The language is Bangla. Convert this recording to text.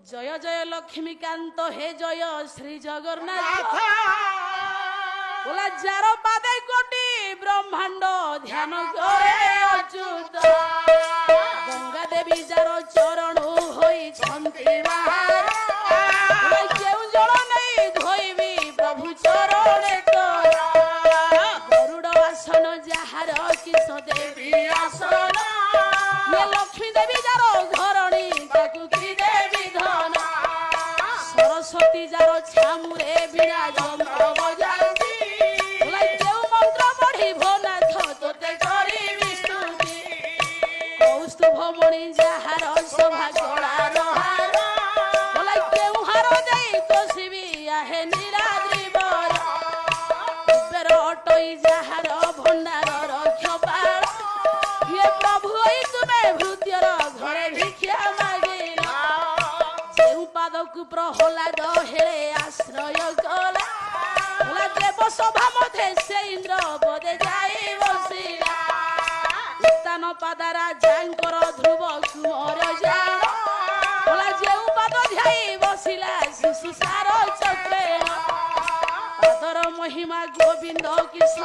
জয় জয় লক্ষ্মীকান্ত হে জয় শ্রী জগন্নাথ বলা যার পাদে কোটি ব্রহ্মাণ্ড ধ্যান করে অচ্যুত গঙ্গা দেবী যার চরণ হইছন্তি বাহার কেউ জল নেই ধইবি প্রভু চরণে তোর গরুড় আসন যাহার কিশ দেবী আসন লক্ষ্মী দেবী যার ঘরণী তাকু কি দেবী ধন সরস্বতী যার ছামুরে বীণা যন্ত্র বজাନ୍ତି কেউ মন্ত্র পড়িব নাথ তোতে করিবি স্তুতি কৌস্তুভ মণি যাহার শোভা গড়ার হার বলে কেউ হার দেই তোষিবি আহে নীলাদ্রি বর কুবের অটই যাহার ভণ্ডার রক্ষপাল হে প্রভু এই তুমি ভৃত্যর ঘরে ভিক্ষা মাগিল যেউ পাদকু প্রহ্লাদ হেলে আশ্রয় কলা বলা দেব সভা মধ্যে সে ইন্দ্র পদে যাই বসিলা উত্তান পাদারা যাঙ্কর ধ্রুব কুমর জান বলা যেউ পাদ ধ্যাই বসিলা শিশু সার চক্রে পাদর মহিমা গোবিন্দ কৃষ্ণ